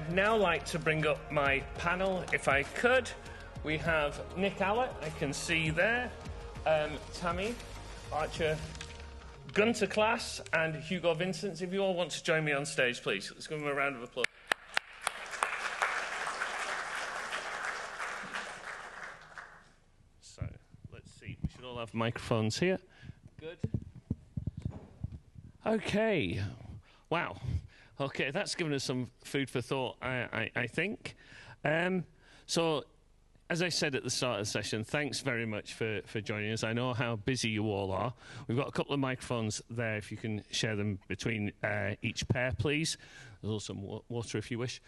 I'd now like to bring up my panel, if I could. We have Nick Allett, I can see there, Tammy Archer, Gunter Class, and Hugo Vincent. If you all want to join me on stage, please. Let's give them a round of applause. So, let's see. We should all have microphones here. Good. Okay. Wow. Okay, that's given us some food for thought, I think. So, as I said at the start of the session, thanks very much for joining us. I know how busy you all are. We've got a couple of microphones there, if you can share them between each pair, please. There's also some water if you wish.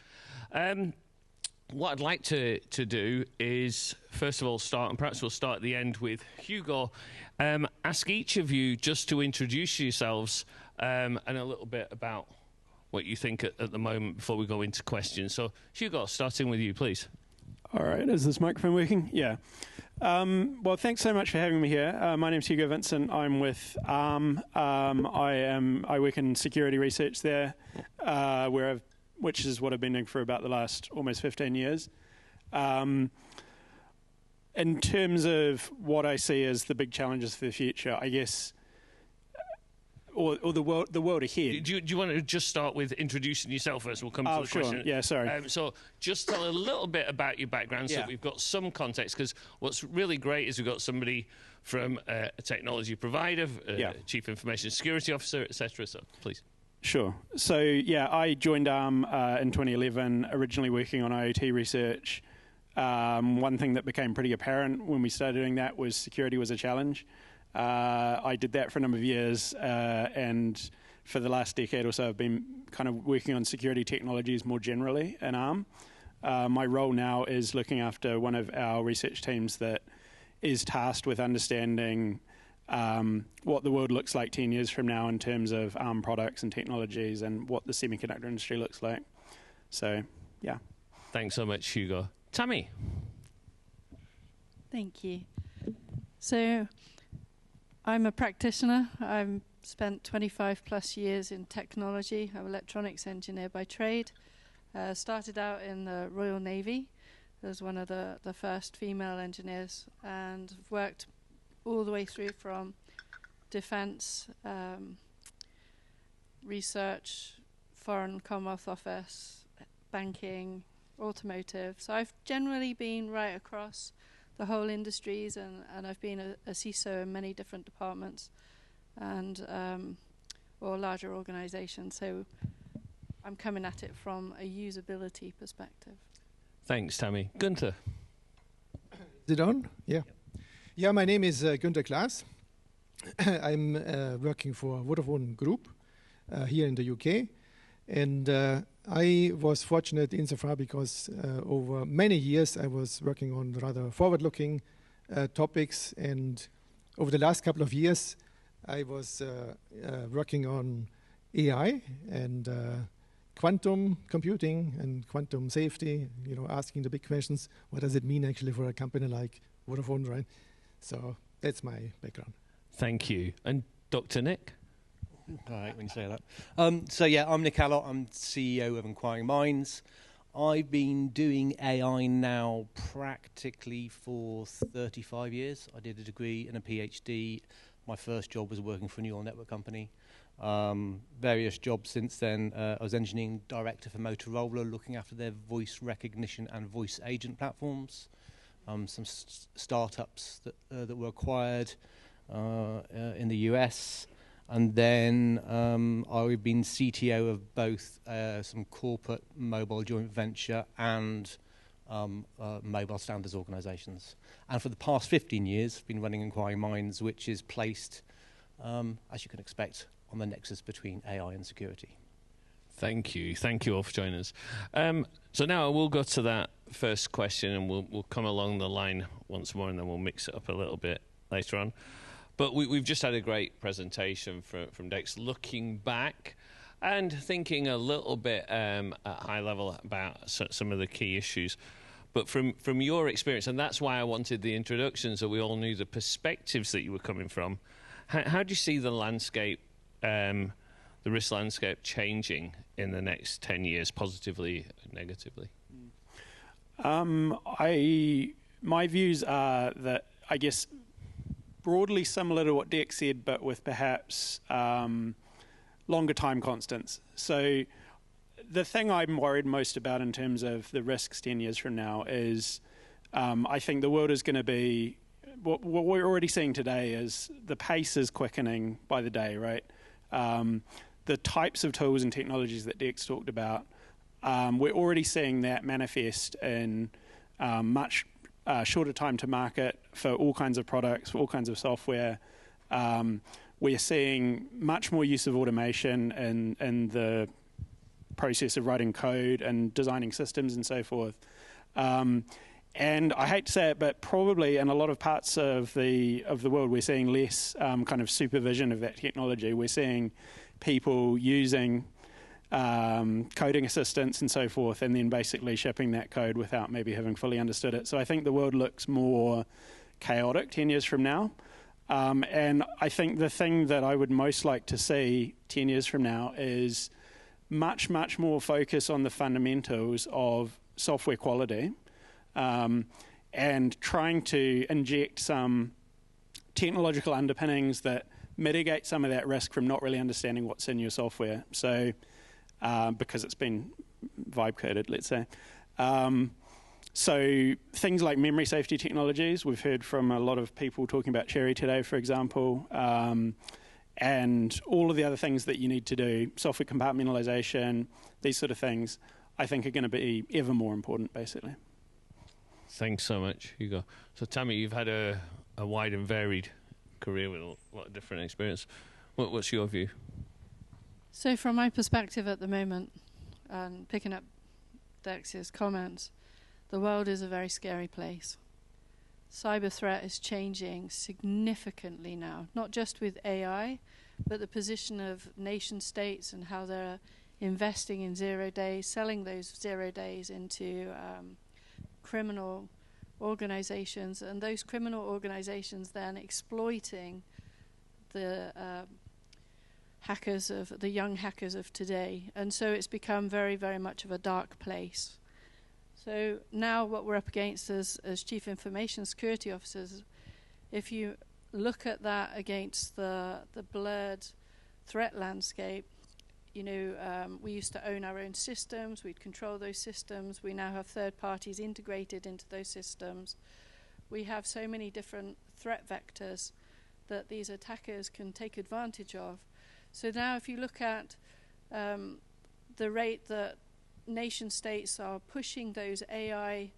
What I'd like to do is, first of all, start, and perhaps we'll start at the end with Hugo. Ask each of you just to introduce yourselves and a little bit about what you think at the moment before we go into questions. So, Hugo, starting with you, please. All right, is this microphone working? Yeah. Well, thanks so much for having me here. My name's Hugo Vincent. I'm with ARM. I work in security research there, which is what I've been doing for about the last almost 15 years. In terms of what I see as the big challenges for the future, I guess, or the world ahead. Do you want to just start with introducing yourself first? We'll come to the question. Yeah, sorry. So just tell a little bit about your background so that we've got some context, because what's really great is we've got somebody from a technology provider, chief information security officer, etc. So please. Sure. So, yeah, I joined ARM in 2011, originally working on IoT research. One thing that became pretty apparent when we started doing that was security was a challenge. I did that for a number of years, and for the last decade or so, I've been kind of working on security technologies more generally in ARM. My role now is looking after one of our research teams that is tasked with understanding what the world looks like 10 years from now in terms of ARM products and technologies and what the semiconductor industry looks like. So, yeah. Thanks so much, Hugo. Tammy. Thank you. So, I'm a practitioner. I've spent 25 plus years in technology. I'm an electronics engineer by trade. Started out in the Royal Navy as one of the first female engineers, and worked all the way through from defense, research, Foreign Commonwealth Office, banking, automotive. So I've generally been right across the whole industries, and I've been a CISO in many different departments and or larger organizations. So I'm coming at it from a usability perspective. Thanks, Tammy. Gunter. Is it on? Yeah. Yeah, my name is Gunter Klaas. I'm working for Vodafone Group here in the UK. And I was fortunate insofar because over many years I was working on rather forward-looking topics. And over the last couple of years, I was working on AI and quantum computing and quantum safety, you know, asking the big questions. What does it mean actually for a company like Vodafone, right? So that's my background. Thank you. And Dr. Nick? All right, when you say that. So yeah, I'm Nick Allott. I'm CEO of NquiringMinds. I've been doing AI now practically for 35 years. I did a degree and a PhD. My first job was working for a neural network company. Various jobs since then. I was engineering director for Motorola, looking after their voice recognition and voice agent platforms. Some startups that were acquired in the US. And then I've been CTO of both some corporate mobile joint venture and mobile standards organizations. And for the past 15 years, I've been running NquiringMinds, which is placed, as you can expect, on the nexus between AI and security. Thank you. Thank you all for joining us. So now we'll go to that first question, and we'll come along the line once more, and then we'll mix it up a little bit later on. But we've just had a great presentation from Dex, looking back and thinking a little bit at high level about some of the key issues. But from your experience, and that's why I wanted the introduction, so we all knew the perspectives that you were coming from, how do you see the landscape the risk landscape changing in the next 10 years, positively and negatively? My views are that, I guess, broadly similar to what Dex said, but with perhaps longer time constants. So the thing I'm worried most about in terms of the risks 10 years from now is I think the world is going to be, what we're already seeing today is the pace is quickening by the day, right? The types of tools and technologies that Dex talked about, we're already seeing that manifest in much shorter time to market for all kinds of products, for all kinds of software. We're seeing much more use of automation in the process of writing code and designing systems and so forth. And I hate to say it, but probably in a lot of parts of the world, we're seeing less kind of supervision of that technology. We're seeing people using coding assistants and so forth, and then basically shipping that code without maybe having fully understood it. So I think the world looks more chaotic 10 years from now. And I think the thing that I would most like to see 10 years from now is much, much more focus on the fundamentals of software quality, and trying to inject some technological underpinnings that mitigate some of that risk from not really understanding what's in your software. So, because it's been vibe coded, let's say. So things like memory safety technologies, we've heard from a lot of people talking about Cherry today, for example, and all of the other things that you need to do, software compartmentalization, these sort of things, I think are going to be ever more important, basically. Thanks so much, Hugo. So Tammy, you've had a wide and varied career with a lot of different experience. What's your view? So from my perspective at the moment, and picking up Dex's comments, the world is a very scary place. Cyber threat is changing significantly now, not just with AI, but the position of nation states and how they're investing in 0 days, selling those 0 days into criminal organizations, and those criminal organizations then exploiting the young hackers of today. And so it's become very, very much of a dark place. So now what we're up against as Chief Information Security Officers, if you look at that against the blurred threat landscape, we used to own our own systems, we'd control those systems, we now have third parties integrated into those systems. We have so many different threat vectors that these attackers can take advantage of. So now if you look at the rate that nation states are pushing those AI-infused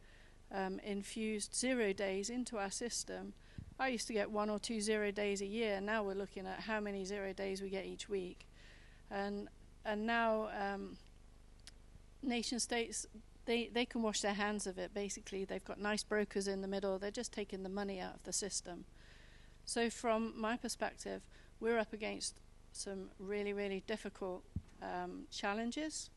0 days into our system, I used to get 1 or 2 0 days a year. Now we're looking at how many 0 days we get each week. And now nation states, they can wash their hands of it, basically. They've got nice brokers in the middle. They're just taking the money out of the system. So from my perspective, we're up against some really, really difficult challenges.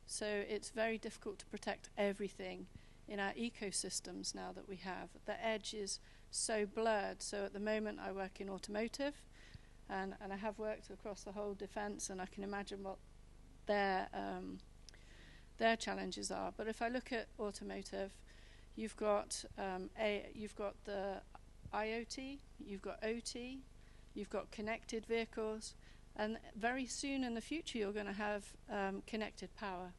So it's very difficult to protect everything in our ecosystems now that we have. The edge is so blurred. So at the moment I work in automotive, and I have worked across the whole defense, and I can imagine what their challenges are. But if I look at automotive, you've got the IoT, you've got OT, you've got connected vehicles, and very soon in the future you're going to have connected power.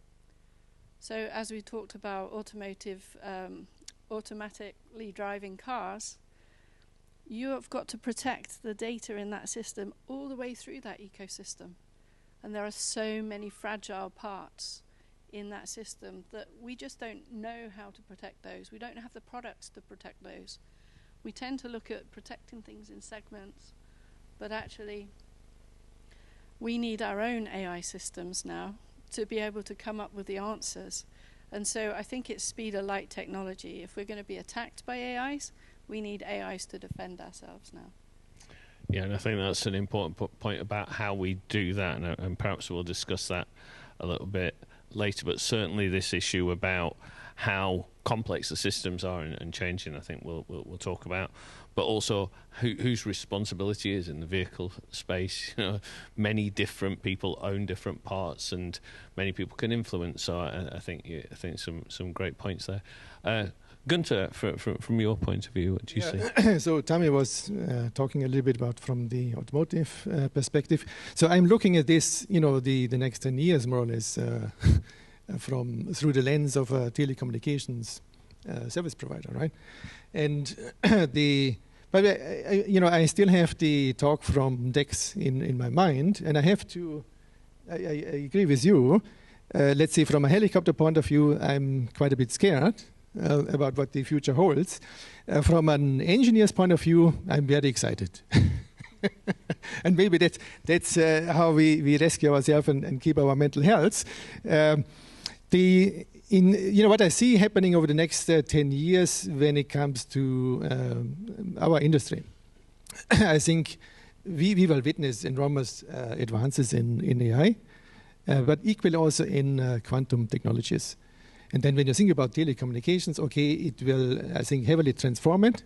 So as we talked about automotive, automatically driving cars, you have got to protect the data in that system all the way through that ecosystem. And there are so many fragile parts in that system that we just don't know how to protect those. We don't have the products to protect those. We tend to look at protecting things in segments, but actually we need our own AI systems now to be able to come up with the answers. And so I think it's speed of light technology. If we're going to be attacked by AIs, we need AIs to defend ourselves now. Yeah, and I think that's an important point about how we do that, and perhaps we'll discuss that a little bit later. But certainly this issue about how complex the systems are and changing. I think we'll talk about, but also whose responsibility is in the vehicle space. You know, many different people own different parts, and many people can influence. So I think some great points there. Gunther, from your point of view, what do you see? So Tammy was talking a little bit about from the automotive perspective. So I'm looking at this, you know, the next 10 years more or less through the lens of a telecommunications service provider, right? And but I still have the talk from Dex in my mind, and I have to. I agree with you. Let's say from a helicopter point of view, I'm quite a bit scared about what the future holds. From an engineer's point of view, I'm very excited. And maybe that's how we rescue ourselves and keep our mental health. What I see happening over the next 10 years when it comes to our industry, I think we will witness enormous advances in AI, but equally also in quantum technologies. And then when you think about telecommunications, okay, it will, I think, heavily transform it,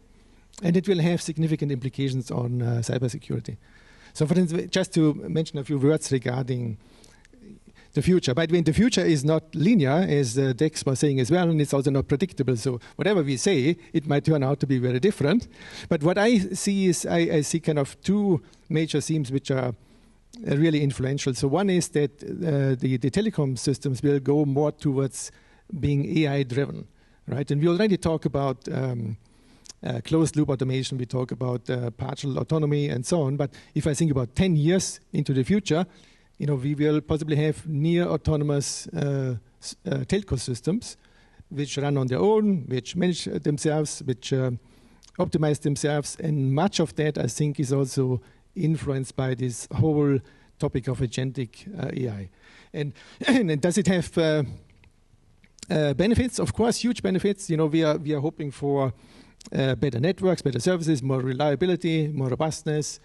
and it will have significant implications on cybersecurity. So for instance, just to mention a few words regarding the future. By the way, the future is not linear, as Dex was saying as well, and it's also not predictable. So whatever we say, it might turn out to be very different. But what I see is I see kind of two major themes which are really influential. So one is that the telecom systems will go more towards being AI-driven, right? And we already talk about closed-loop automation. We talk about partial autonomy and so on. But if I think about 10 years into the future, you know, we will possibly have near autonomous telco systems which run on their own, which manage themselves, which optimize themselves. And much of that, I think, is also influenced by this whole topic of agentic AI. And does it have benefits? Of course, huge benefits. You know, we are hoping for better networks, better services, more reliability, more robustness,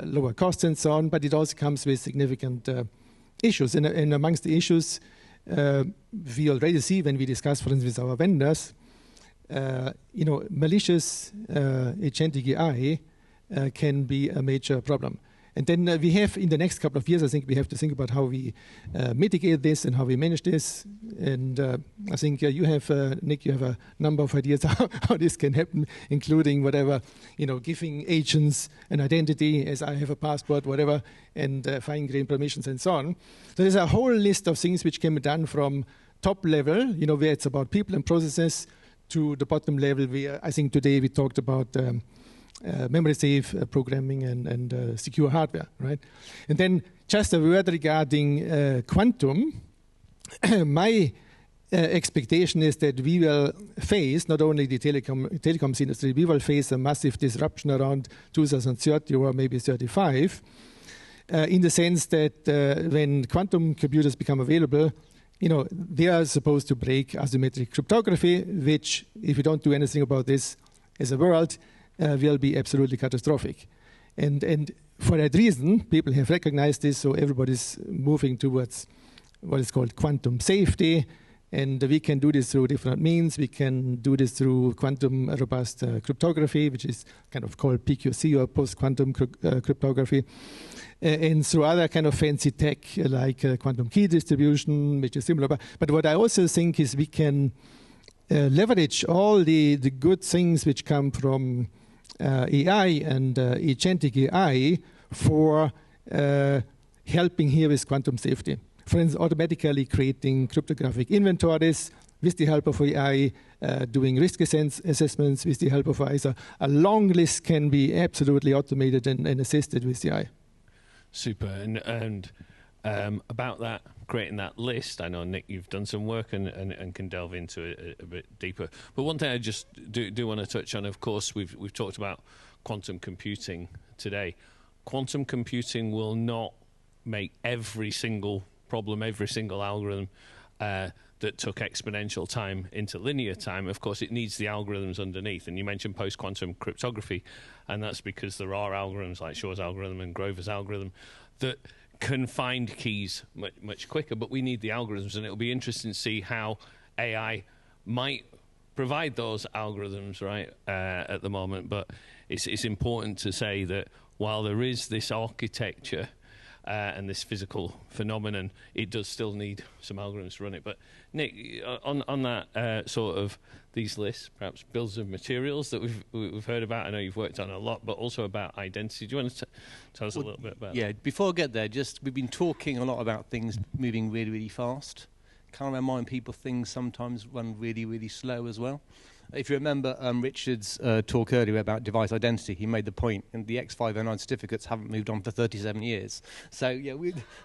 lower costs, and so on. But it also comes with significant issues. And amongst the issues, we already see when we discuss, for instance, with our vendors, malicious agentic AI can be a major problem. And then we have, in the next couple of years, I think we have to think about how we mitigate this and how we manage this. And I think you have, Nick, you have a number of ideas how this can happen, including whatever, giving agents an identity, as I have a passport, whatever, and fine-grained permissions and so on. So there's a whole list of things which can be done from top level, where it's about people and processes, to the bottom level, where I think today we talked about memory safe programming and secure hardware, right? And then just a word regarding quantum. My expectation is that we will face, not only the telecoms industry, we will face a massive disruption around 2030 or maybe 35, in the sense that when quantum computers become available, they are supposed to break asymmetric cryptography, which, if we don't do anything about this as a world, will be absolutely catastrophic. And for that reason, people have recognized this, so everybody's moving towards what is called quantum safety. And we can do this through different means. We can do this through quantum robust cryptography, which is kind of called PQC, or post-quantum cryptography. And through other kind of fancy tech like quantum key distribution, which is similar. But what I also think is we can leverage all the good things which come from AI and agentic AI for helping here with quantum safety. For instance, automatically creating cryptographic inventories with the help of AI, doing risk assessments with the help of AI. So a long list can be absolutely automated and assisted with the AI. Super. And about that, creating that list, I know, Nick, you've done some work and can delve into it a bit deeper. But one thing I just do want to touch on, of course, we've talked about quantum computing today. Quantum computing will not make every single problem, every single algorithm that took exponential time into linear time. Of course, it needs the algorithms underneath. And you mentioned post-quantum cryptography, and that's because there are algorithms like Shor's algorithm and Grover's algorithm that can find keys much quicker, but we need the algorithms, and it'll be interesting to see how AI might provide those algorithms, right, at the moment. But it's important to say that while there is this architecture and this physical phenomenon, it does still need some algorithms to run it. But Nick, on that sort of these lists, perhaps bills of materials that we've heard about, I know you've worked on a lot, but also about identity. Do you want to tell us a little bit about that? Yeah, before I get there, we've been talking a lot about things moving really, really fast. Can't remind people things sometimes run really, really slow as well. If you remember Richard's talk earlier about device identity, he made the point, and the X509 certificates haven't moved on for 37 years. So yeah,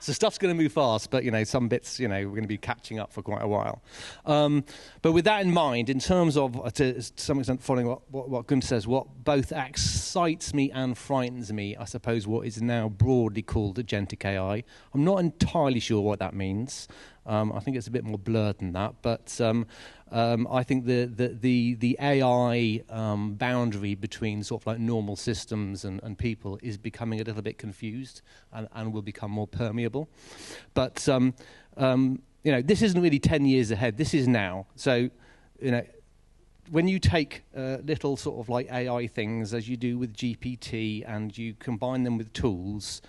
so stuff's going to move fast, but some bits, we're going to be catching up for quite a while. But with that in mind, in terms of, to some extent, following what Gunther says, what both excites me and frightens me, I suppose, what is now broadly called agentic AI. I'm not entirely sure what that means. I think it's a bit more blurred than that, but I think the AI boundary between sort of like normal systems and people is becoming a little bit confused and will become more permeable. But this isn't really 10 years ahead. This is now. So when you take little sort of like AI things as you do with GPT and you combine them with tools,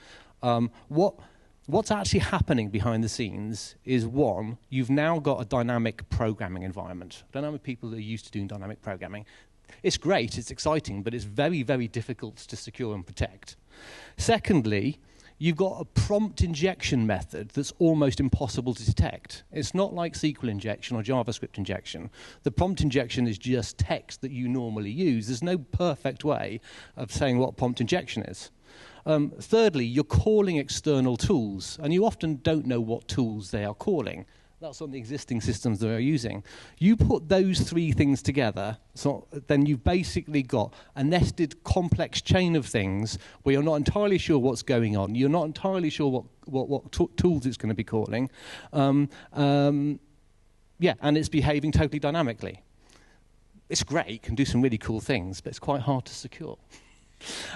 what's actually happening behind the scenes is, one, you've now got a dynamic programming environment. I don't know how many people are used to doing dynamic programming. It's great, it's exciting, but it's very, very difficult to secure and protect. Secondly, you've got a prompt injection method that's almost impossible to detect. It's not like SQL injection or JavaScript injection. The prompt injection is just text that you normally use. There's no perfect way of saying what prompt injection is. Thirdly, you're calling external tools, and you often don't know what tools they are calling. That's on the existing systems they are using. You put those three things together, so then you've basically got a nested, complex chain of things where you're not entirely sure what's going on. You're not entirely sure what tools it's going to be calling. And it's behaving totally dynamically. It's great, it can do some really cool things, but it's quite hard to secure.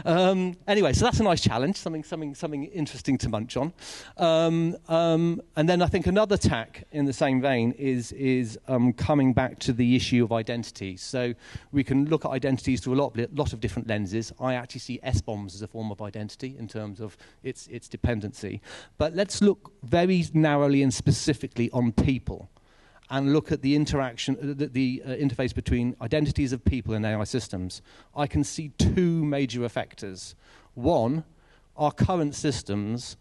Anyway, so that's a nice challenge, something interesting to munch on. And then I think another tack in the same vein is coming back to the issue of identity. So we can look at identities through a lot of different lenses. I actually see S-bombs as a form of identity in terms of its dependency. But let's look very narrowly and specifically on people, and look at the interaction, the interface between identities of people and AI systems. I can see two major effectors. One, our current systems,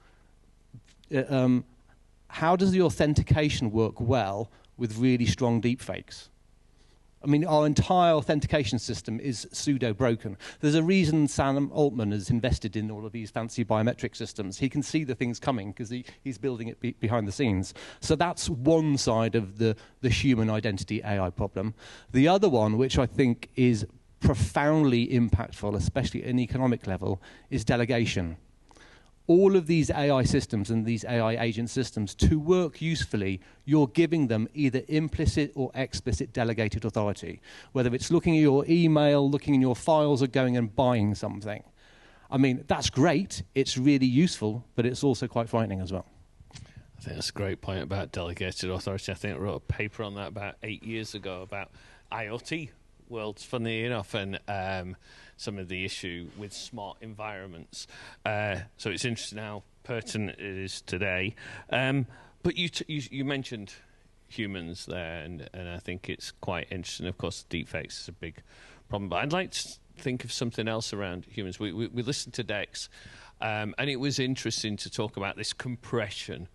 how does the authentication work well with really strong deepfakes? I mean, our entire authentication system is pseudo-broken. There's a reason Sam Altman has invested in all of these fancy biometric systems. He can see the things coming because he's building it behind the scenes. So that's one side of the human identity AI problem. The other one, which I think is profoundly impactful, especially at an economic level, is delegation. All of these AI systems and these AI agent systems, to work usefully, you're giving them either implicit or explicit delegated authority, whether it's looking at your email, looking in your files, or going and buying something. I mean, that's great. It's really useful, but it's also quite frightening as well. I think that's a great point about delegated authority. I think I wrote a paper on that about 8 years ago about IoT worlds, funny enough, and some of the issue with smart environments. So it's interesting how pertinent it is today. But you mentioned humans there, and I think it's quite interesting. Of course, deepfakes is a big problem. But I'd like to think of something else around humans. We listened to Dex, and it was interesting to talk about this compression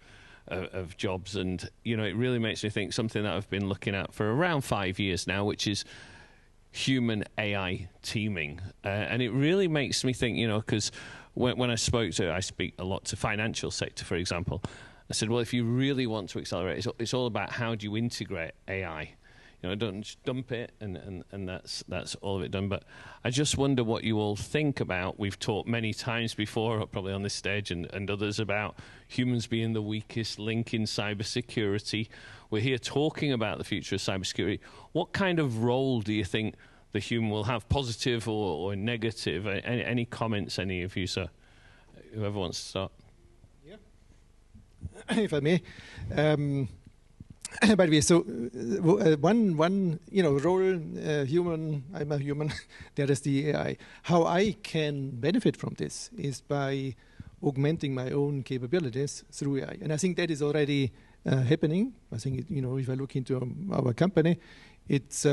of jobs. And, it really makes me think something that I've been looking at for around 5 years now, which is human AI teaming. And it really makes me think, because when I speak a lot to financial sector, for example. I said, well, if you really want to accelerate, it's all about how do you integrate AI. Don't just dump it and that's all of it done. But I just wonder what you all think about. We've talked many times before, probably on this stage and others, about humans being the weakest link in cybersecurity. We're here talking about the future of cybersecurity. What kind of role do you think the human will have, positive or negative? Any comments, any of you, sir? Whoever wants to start. Yeah, if I may. By the way, so one role, human. I'm a human. There is the AI. How I can benefit from this is by augmenting my own capabilities through AI, and I think that is already happening. I think if I look into our company, it's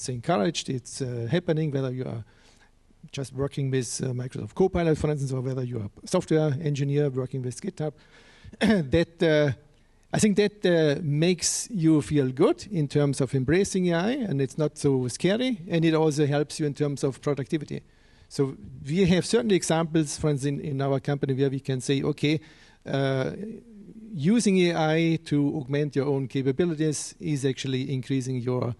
encouraged. It's happening. Whether you are just working with Microsoft Copilot, for instance, or whether you are a software engineer working with GitHub, I think that makes you feel good in terms of embracing AI, and it's not so scary, and it also helps you in terms of productivity. So we have certain examples, for instance, in our company where we can say, okay, using AI to augment your own capabilities is actually increasing your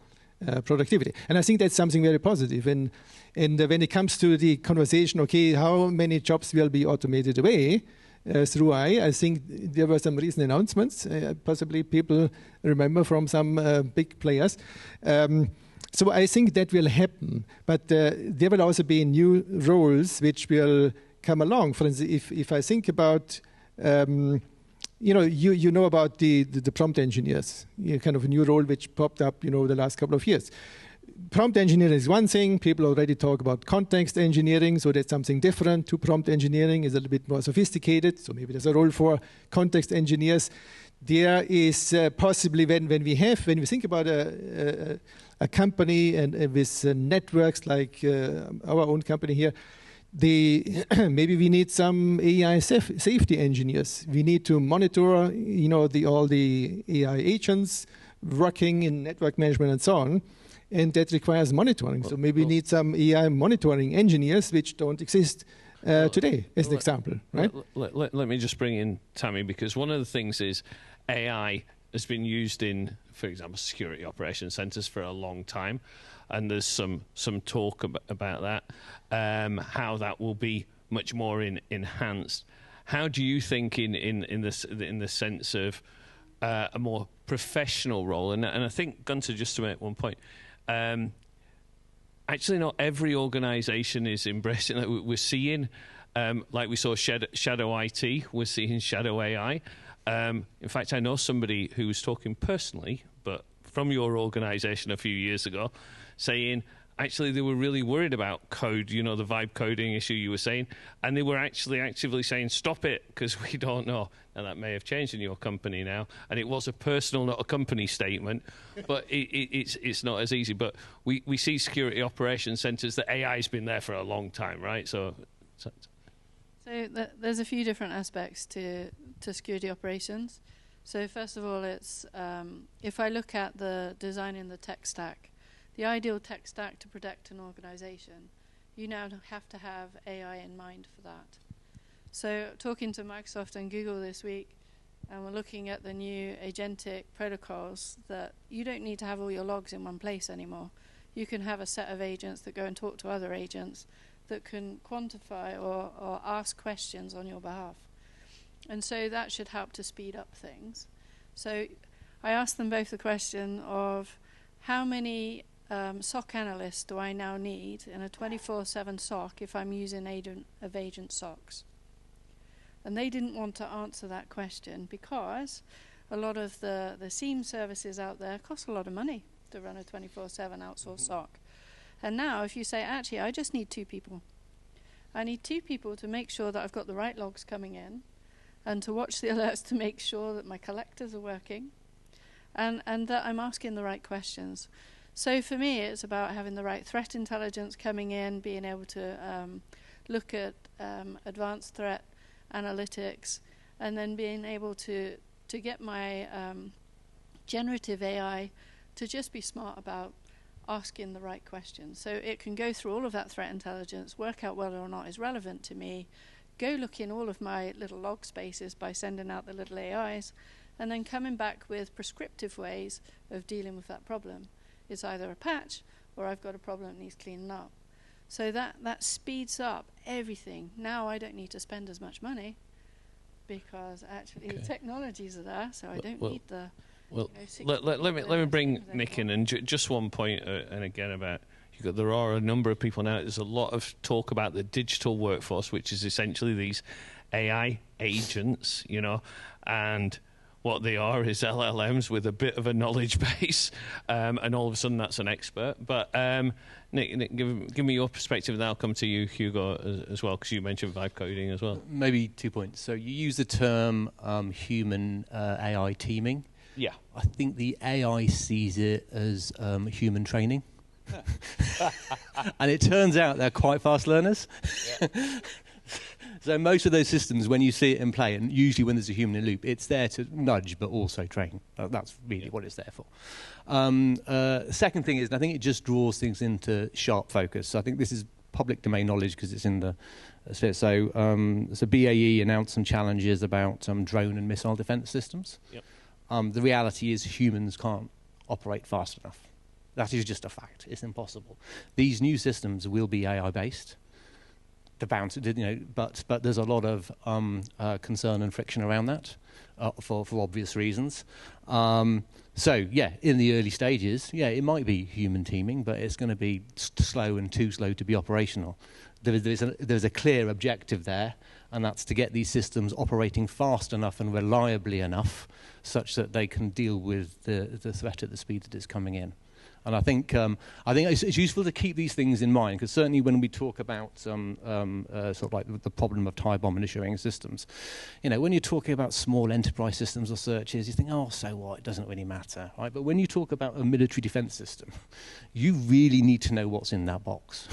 productivity. And I think that's something very positive. And when it comes to the conversation, okay, how many jobs will be automated away through AI, I think there were some recent announcements, possibly people remember from some big players. So I think that will happen. But there will also be new roles which will come along. For instance, if I think about, you know about the prompt engineers, kind of a new role which popped up, the last couple of years. Prompt engineering is one thing. People already talk about context engineering, so that's something different to prompt engineering. Is a little bit more sophisticated, so maybe there's a role for context engineers. There is possibly when we think about a company and with networks like our own company here, maybe we need some AI safety engineers. We need to monitor, all the AI agents working in network management and so on. And that requires monitoring. So maybe we need some AI monitoring engineers, which don't exist today, as an example, right? Let me just bring in Tammy, because one of the things is AI has been used in, for example, security operations centers for a long time. And there's some talk about that, how that will be much more enhanced. How do you think in the sense of a more professional role? And I think, Gunter, just to make one point, actually not every organization is embracing that. We're seeing, like we saw shadow IT, we're seeing shadow AI. In fact, I know somebody who was talking personally, but from your organization a few years ago, saying actually they were really worried about code, the vibe coding issue you were saying, and they were actually actively saying, stop it, because we don't know. Now, that may have changed in your company now, and it was a personal, not a company statement, but it's not as easy. But we see security operations centers that AI has been there for a long time, right? So there's a few different aspects to security operations. So first of all, it's if I look at the design in the tech stack, the ideal tech stack to protect an organization, you now have to have AI in mind for that. So talking to Microsoft and Google this week, and we're looking at the new agentic protocols, that you don't need to have all your logs in one place anymore. You can have a set of agents that go and talk to other agents that can quantify or ask questions on your behalf. And so that should help to speed up things. So I asked them both the question of how many SOC analysts do I now need in a 24/7 SOC if I'm using agent SOCs? And they didn't want to answer that question because a lot of the SIEM services out there cost a lot of money to run a 24/7 outsourced SOC. And now if you say, actually, I just need 2 people. I need 2 people to make sure that I've got the right logs coming in and to watch the alerts to make sure that my collectors are working and that I'm asking the right questions. So for me, it's about having the right threat intelligence coming in, being able to look at advanced threat analytics, and then being able to get my generative AI to just be smart about asking the right questions. So it can go through all of that threat intelligence, work out whether or not it's relevant to me, go look in all of my little log spaces by sending out the little AIs, and then coming back with prescriptive ways of dealing with that problem. It's either a patch or I've got a problem that needs cleaning up. So that speeds up everything. Now I don't need to spend as much money because actually the technologies are there, so I don't need the... Well, let me bring Nick in, and just one point, and again about... There are a number of people now. There's a lot of talk about the digital workforce, which is essentially these AI agents, and what they are is LLMs with a bit of a knowledge base, and all of a sudden that's an expert. But Nick, give me your perspective, and then I'll come to you, Hugo, as well, because you mentioned vibe coding as well. Maybe 2 points. So you use the term human AI teaming. Yeah. I think the AI sees it as human training. And it turns out they're quite fast learners. Yeah. So most of those systems, when you see it in play, and usually when there's a human in the loop, it's there to nudge but also train. That's really what it's there for. Second thing is, and I think it just draws things into sharp focus. So I think this is public domain knowledge because it's in the sphere. So BAE announced some challenges about drone and missile defense systems. Yep. The reality is humans can't operate fast enough. That is just a fact. It's impossible. These new systems will be AI-based. But there's a lot of concern and friction around that for obvious reasons. So yeah, in the early stages, yeah, it might be human teaming, but it's going to be slow and too slow to be operational. There's a clear objective there, and that's to get these systems operating fast enough and reliably enough such that they can deal with the threat at the speed that is coming in. And I think it's useful to keep these things in mind, because certainly when we talk about sort of like the problem of tie bomb and issuing systems, when you're talking about small enterprise systems or searches, you think, oh, so what? It doesn't really matter, right? But when you talk about a military defense system, you really need to know what's in that box.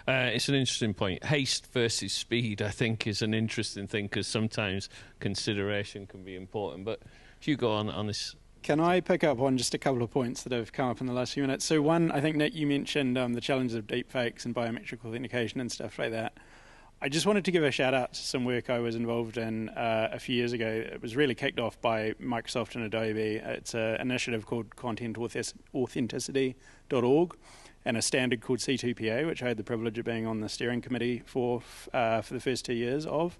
It's an interesting point. Haste versus speed, I think, is an interesting thing, because sometimes consideration can be important. But if you go on this. Can I pick up on just a couple of points that have come up in the last few minutes? So one, I think, Nick, you mentioned the challenges of deepfakes and biometric authentication and stuff like that. I just wanted to give a shout out to some work I was involved in a few years ago. It was really kicked off by Microsoft and Adobe. It's an initiative called content-authenticity.org and a standard called C2PA, which I had the privilege of being on the steering committee for the first 2 years of.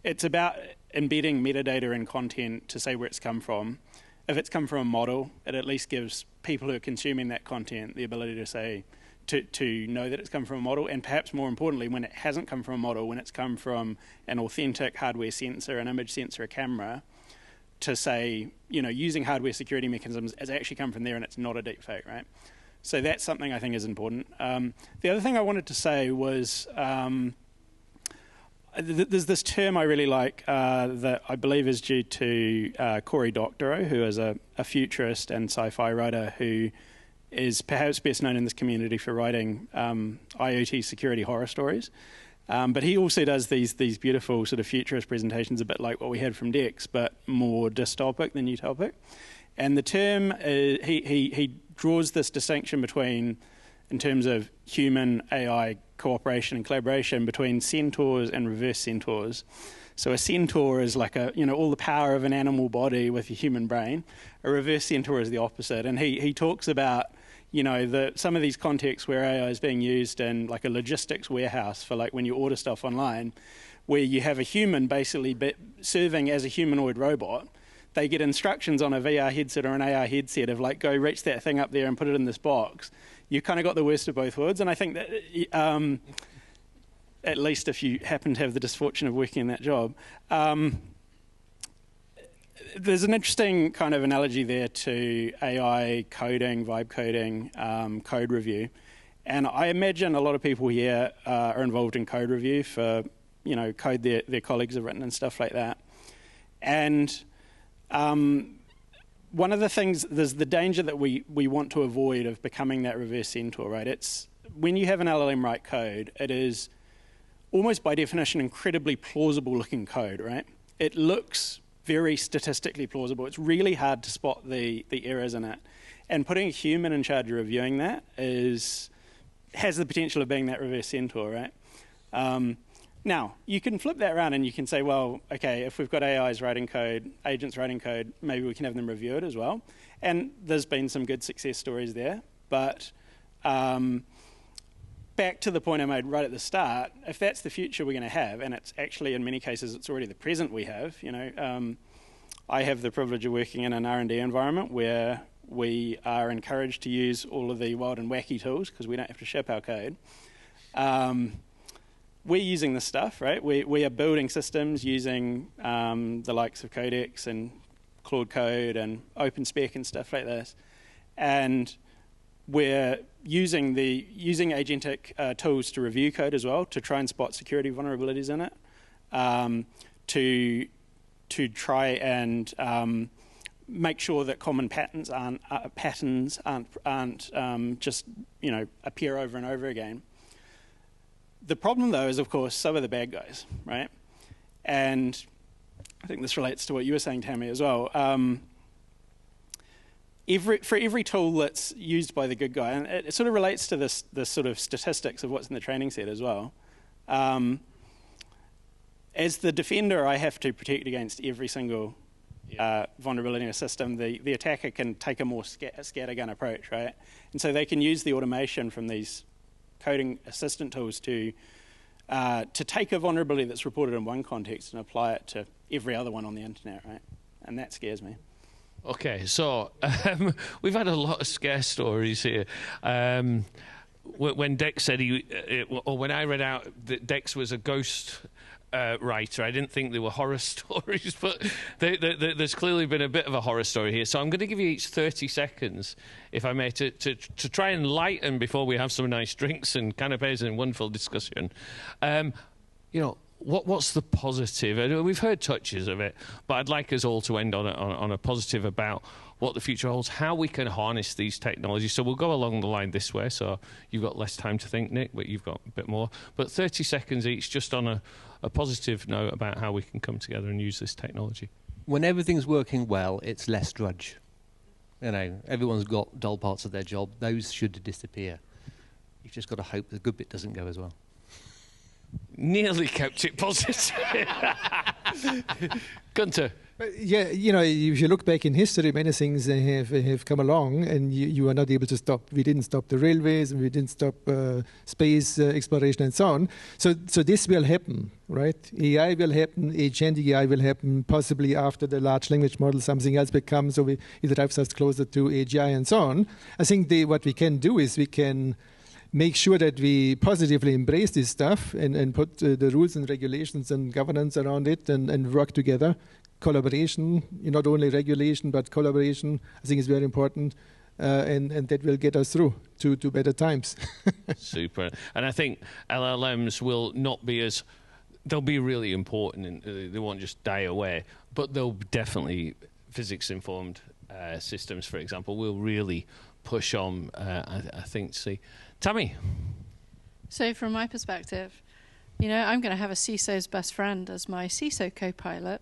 It's about embedding metadata in content to say where it's come from. If it's come from a model, it at least gives people who are consuming that content the ability to say, to know that it's come from a model, and perhaps more importantly, when it hasn't come from a model, when it's come from an authentic hardware sensor, an image sensor, a camera, to say, using hardware security mechanisms, it's actually come from there and it's not a deepfake, right? So that's something I think is important. The other thing I wanted to say was, there's this term I really like that I believe is due to Cory Doctorow, who is a futurist and sci-fi writer who is perhaps best known in this community for writing IoT security horror stories. But he also does these beautiful sort of futurist presentations, a bit like what we had from Dex, but more dystopic than utopic. And the term, he draws this distinction between, in terms of human AI cooperation and collaboration, between centaurs and reverse centaurs. So a centaur is like all the power of an animal body with a human brain. A reverse centaur is the opposite. And he talks about, some of these contexts where AI is being used in like a logistics warehouse for like when you order stuff online, where you have a human basically serving as a humanoid robot. They get instructions on a VR headset or an AR headset of like, go reach that thing up there and put it in this box. You kind of got the worst of both worlds. And I think that at least if you happen to have the misfortune of working in that job, there's an interesting kind of analogy there to AI coding, vibe coding, code review. And I imagine a lot of people here are involved in code review for, code their colleagues have written and stuff like that. And one of the things, there's the danger that we want to avoid of becoming that reverse centaur, right? It's when you have an LLM write code, it is almost by definition incredibly plausible looking code, right? It looks very statistically plausible. It's really hard to spot the errors in it. And putting a human in charge of reviewing that has the potential of being that reverse centaur, right? Now, you can flip that around and you can say, well, okay, if we've got AIs writing code, agents writing code, maybe we can have them review it as well. And there's been some good success stories there. But back to the point I made right at the start, if that's the future we're going to have, and it's actually in many cases it's already the present we have, I have the privilege of working in an R&D environment where we are encouraged to use all of the wild and wacky tools because we don't have to ship our code. we're using this stuff, right? We are building systems using the likes of Codex and Claude Code and OpenSpec and stuff like this, and we're using agentic tools to review code as well to try and spot security vulnerabilities in it, to try and make sure that common patterns aren't just appear over and over again. The problem, though, is, of course, so are the bad guys, right? And I think this relates to what you were saying, Tammy, as well. For every tool that's used by the good guy, and it sort of relates to this sort of statistics of what's in the training set as well. As the defender, I have to protect against every single vulnerability in a system. The attacker can take a more scattergun approach, right? And so they can use the automation from these coding assistant tools to take a vulnerability that's reported in one context and apply it to every other one on the internet, right? And that scares me. Okay, so we've had a lot of scare stories here. When Dex said or when I read out that Dex was a ghost writer, I didn't think there were horror stories, but there's clearly been a bit of a horror story here. So I'm going to give you each 30 seconds, if I may, to try and lighten before we have some nice drinks and canapes and wonderful discussion. What's the positive? We've heard touches of it, but I'd like us all to end on a positive about what the future holds, how we can harness these technologies. So we'll go along the line this way, so you've got less time to think, Nick, but you've got a bit more. But 30 seconds each, just on a positive note about how we can come together and use this technology. When everything's working well, it's less drudge. Everyone's got dull parts of their job. Those should disappear. You've just got to hope the good bit doesn't go as well. Nearly kept it positive. Gunter. Yeah, if you look back in history, many things have come along, and you are not able to stop. We didn't stop the railways, and we didn't stop space exploration and so on. So this will happen, right? AI will happen, agentic AI will happen, possibly after the large language model, something else will come, so it drives us closer to AGI and so on. I think what we can do is we can make sure that we positively embrace this stuff and put the rules and regulations and governance around it and work together. Collaboration, not only regulation, but collaboration, I think is very important. And that will get us through to better times. Super. And I think LLMs will not be they'll be really important, and they won't just die away, but they'll definitely, physics-informed systems, for example, will really push on, I think, to see. Tammy? So from my perspective, I'm going to have a CISO's best friend as my CISO co-pilot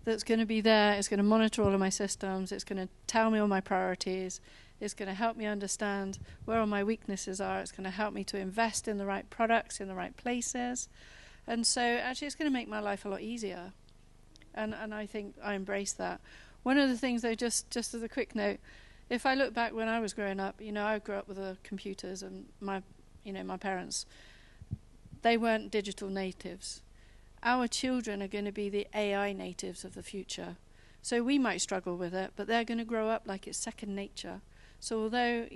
that's going to be there. It's going to monitor all of my systems. It's going to tell me all my priorities. It's going to help me understand where all my weaknesses are. It's going to help me to invest in the right products, in the right places. And so actually it's going to make my life a lot easier. And I think I embrace that. One of the things, though, just as a quick note, if I look back when I was growing up, I grew up with the computers, and my parents, they weren't digital natives. Our children are going to be the AI natives of the future. So we might struggle with it, but they're going to grow up like it's second nature. So although,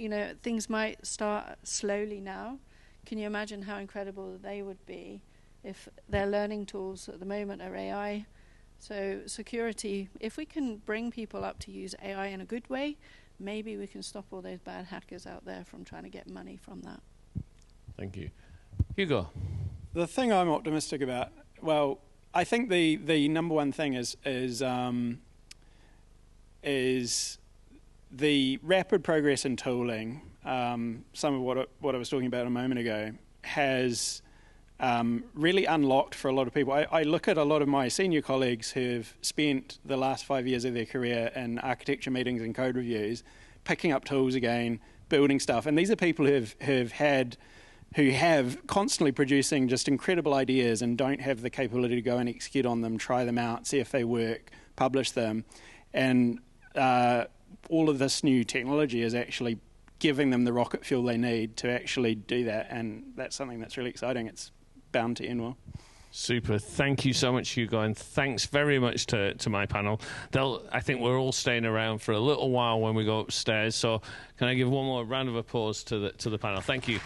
things might start slowly now, can you imagine how incredible they would be if their learning tools at the moment are AI? So security, if we can bring people up to use AI in a good way, maybe we can stop all those bad hackers out there from trying to get money from that. Thank you. Hugo. The thing I'm optimistic about, I think the number one thing is the rapid progress in tooling. Some of what I was talking about a moment ago has really unlocked for a lot of people. I look at a lot of my senior colleagues who've spent the last 5 years of their career in architecture meetings and code reviews, picking up tools again, building stuff. And these are people who have constantly producing just incredible ideas and don't have the capability to go and execute on them, try them out, see if they work, publish them. And all of this new technology is actually giving them the rocket fuel they need to actually do that. And that's something that's really exciting. It's bound to end well. Super. Thank you so much, Hugo, and thanks very much to my panel. I think we're all staying around for a little while when we go upstairs, so can I give one more round of applause to the panel? Thank you.